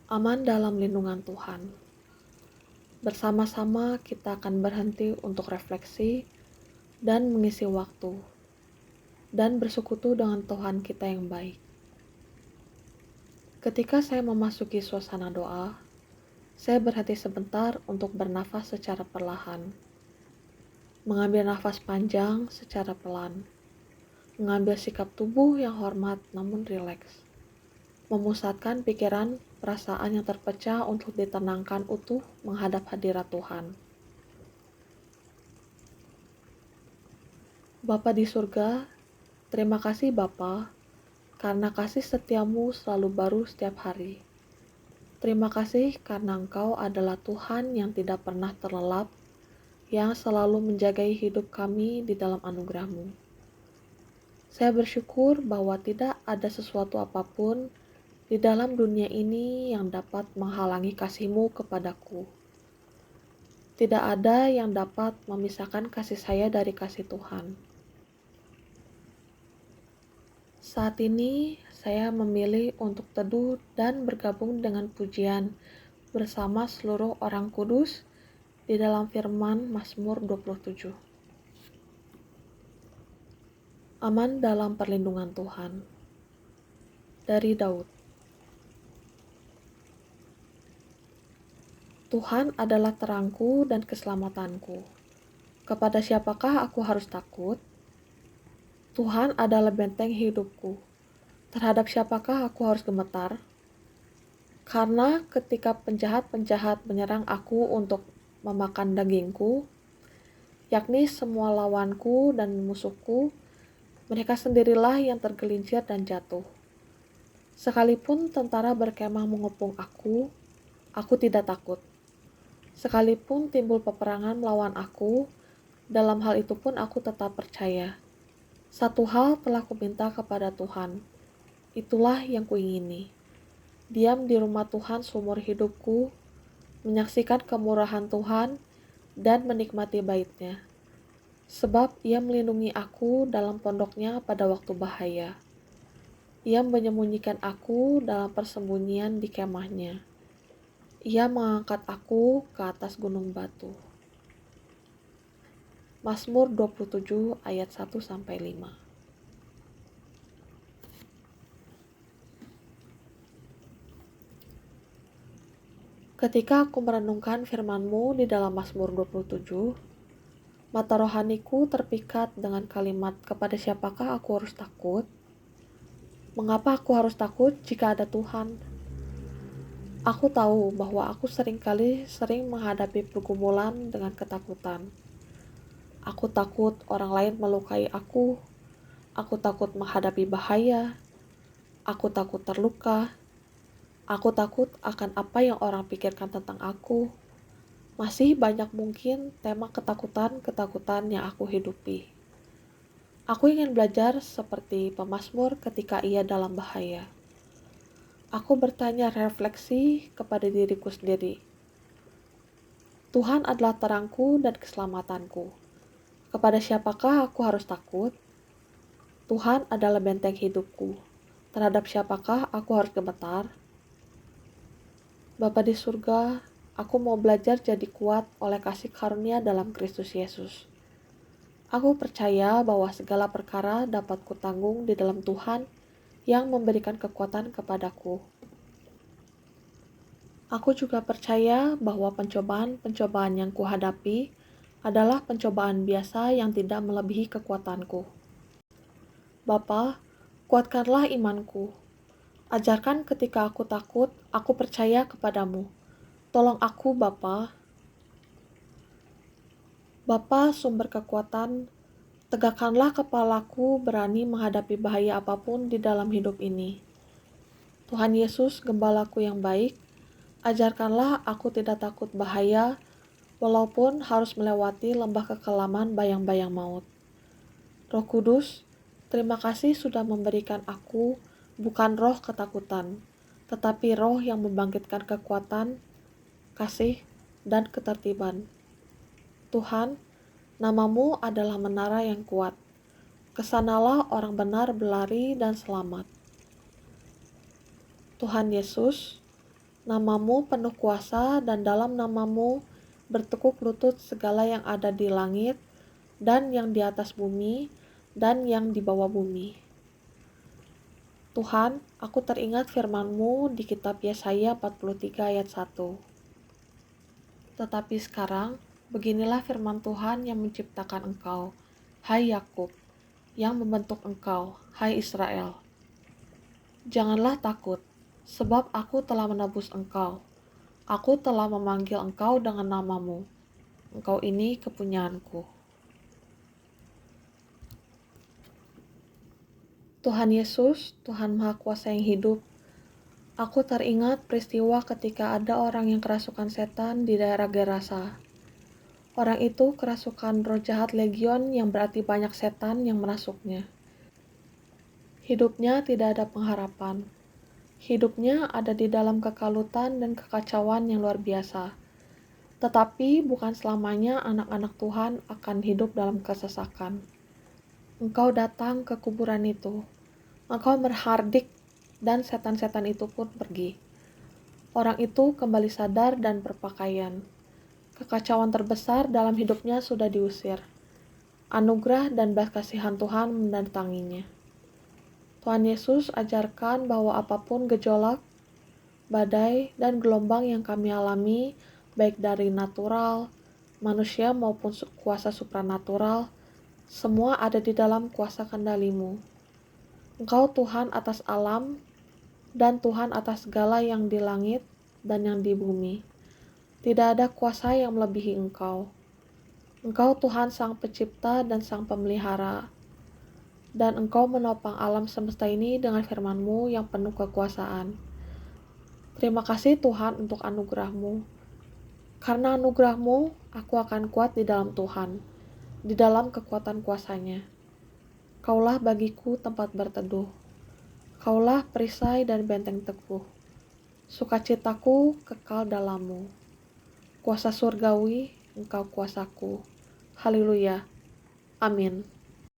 Aman dalam lindungan Tuhan. Bersama-sama kita akan berhenti untuk refleksi dan mengisi waktu dan bersekutu dengan Tuhan kita yang baik. Ketika saya memasuki suasana doa, saya berhenti sebentar untuk bernafas secara perlahan. Mengambil nafas panjang secara pelan. Mengambil sikap tubuh yang hormat namun rileks. Memusatkan pikiran, perasaan yang terpecah untuk ditenangkan utuh menghadap hadirat Tuhan. Bapa di surga, terima kasih Bapa, karena kasih setiamu selalu baru setiap hari. Terima kasih karena Engkau adalah Tuhan yang tidak pernah terlelap, yang selalu menjagai hidup kami di dalam anugerah-Mu. Saya bersyukur bahwa tidak ada sesuatu apapun di dalam dunia ini yang dapat menghalangi kasih-Mu kepadaku. Tidak ada yang dapat memisahkan kasih saya dari kasih Tuhan. Saat ini saya memilih untuk teduh dan bergabung dengan pujian bersama seluruh orang kudus di dalam firman Mazmur 27. Aman dalam perlindungan Tuhan. Dari Daud. Tuhan adalah terangku dan keselamatanku. Kepada siapakah aku harus takut? Tuhan adalah benteng hidupku. Terhadap siapakah aku harus gemetar? Karena ketika penjahat-penjahat menyerang aku untuk memakan dagingku, yakni semua lawanku dan musuhku, mereka sendirilah yang tergelincir dan jatuh. Sekalipun tentara berkemah mengepung aku tidak takut. Sekalipun timbul peperangan melawan aku, dalam hal itu pun aku tetap percaya. Satu hal telah kuminta kepada Tuhan, itulah yang kuingini. Diam di rumah Tuhan seumur hidupku, menyaksikan kemurahan Tuhan, dan menikmati bait-Nya. Sebab Ia melindungi aku dalam pondok-Nya pada waktu bahaya. Ia menyembunyikan aku dalam persembunyian di kemah-Nya. Ia mengangkat aku ke atas gunung batu. Mazmur 27 ayat 1-5. Ketika aku merenungkan firman-Mu di dalam Mazmur 27, mata rohaniku terpikat dengan kalimat, kepada siapakah aku harus takut? Mengapa aku harus takut jika ada Tuhan? Aku tahu bahwa aku sering menghadapi pergumulan dengan ketakutan. Aku takut orang lain melukai aku. Aku takut menghadapi bahaya. Aku takut terluka. Aku takut akan apa yang orang pikirkan tentang aku. Masih banyak mungkin tema ketakutan-ketakutan yang aku hidupi. Aku ingin belajar seperti pemazmur ketika ia dalam bahaya. Aku bertanya refleksi kepada diriku sendiri. Tuhan adalah terangku dan keselamatanku. Kepada siapakah aku harus takut? Tuhan adalah benteng hidupku. Terhadap siapakah aku harus gemetar? Bapa di surga, aku mau belajar jadi kuat oleh kasih karunia dalam Kristus Yesus. Aku percaya bahwa segala perkara dapat kutanggung di dalam Tuhan yang memberikan kekuatan kepadaku. Aku juga percaya bahwa pencobaan-pencobaan yang kuhadapi adalah pencobaan biasa yang tidak melebihi kekuatanku. Bapa, kuatkanlah imanku. Ajarkan ketika aku takut, aku percaya kepadamu. Tolong aku, Bapa. Bapa, sumber kekuatan, tegakkanlah kepalaku berani menghadapi bahaya apapun di dalam hidup ini. Tuhan Yesus, gembalaku yang baik, ajarkanlah aku tidak takut bahaya, walaupun harus melewati lembah kekelaman bayang-bayang maut. Roh Kudus, terima kasih sudah memberikan aku bukan roh ketakutan, tetapi roh yang membangkitkan kekuatan, kasih, dan ketertiban. Tuhan, namamu adalah menara yang kuat. Kesanalah orang benar berlari dan selamat. Tuhan Yesus, Namamu penuh kuasa, dan dalam namamu bertekuk lutut segala yang ada di langit, dan yang di atas bumi, dan yang di bawah bumi. Tuhan, aku teringat firman-Mu di kitab Yesaya 43 ayat 1. Tetapi sekarang, beginilah firman Tuhan yang menciptakan engkau, hai Yakub, yang membentuk engkau, hai Israel. Janganlah takut, sebab aku telah menebus engkau. Aku telah memanggil engkau dengan namamu. Engkau ini kepunyaanku. Tuhan Yesus, Tuhan Maha Kuasa yang hidup, aku teringat peristiwa ketika ada orang yang kerasukan setan di daerah Gerasa. Orang itu kerasukan roh jahat legion yang berarti banyak setan yang merasuknya. Hidupnya tidak ada pengharapan. Hidupnya ada di dalam kekalutan dan kekacauan yang luar biasa. Tetapi bukan selamanya anak-anak Tuhan akan hidup dalam kesesakan. Engkau datang ke kuburan itu. Engkau berhardik dan setan-setan itu pun pergi. Orang itu kembali sadar dan berpakaian. Kekacauan terbesar dalam hidupnya sudah diusir. Anugerah dan belas kasihan Tuhan mendatanginya. Tuhan Yesus ajarkan bahwa apapun gejolak, badai, dan gelombang yang kami alami, baik dari natural, manusia maupun kuasa supranatural, semua ada di dalam kuasa kendali-Mu. Engkau Tuhan atas alam, dan Tuhan atas segala yang di langit dan yang di bumi. Tidak ada kuasa yang melebihi Engkau. Engkau Tuhan Sang Pencipta dan Sang Pemelihara, dan Engkau menopang alam semesta ini dengan firman-Mu yang penuh kekuasaan. Terima kasih Tuhan untuk anugerah-Mu. Karena anugerah-Mu, aku akan kuat di dalam Tuhan, di dalam kekuatan kuasa-Nya. Kaulah bagiku tempat berteduh. Kaulah perisai dan benteng teguh. Sukacitaku kekal dalam-Mu. Kuasa surgawi, Engkau kuasaku. Haleluya. Amin.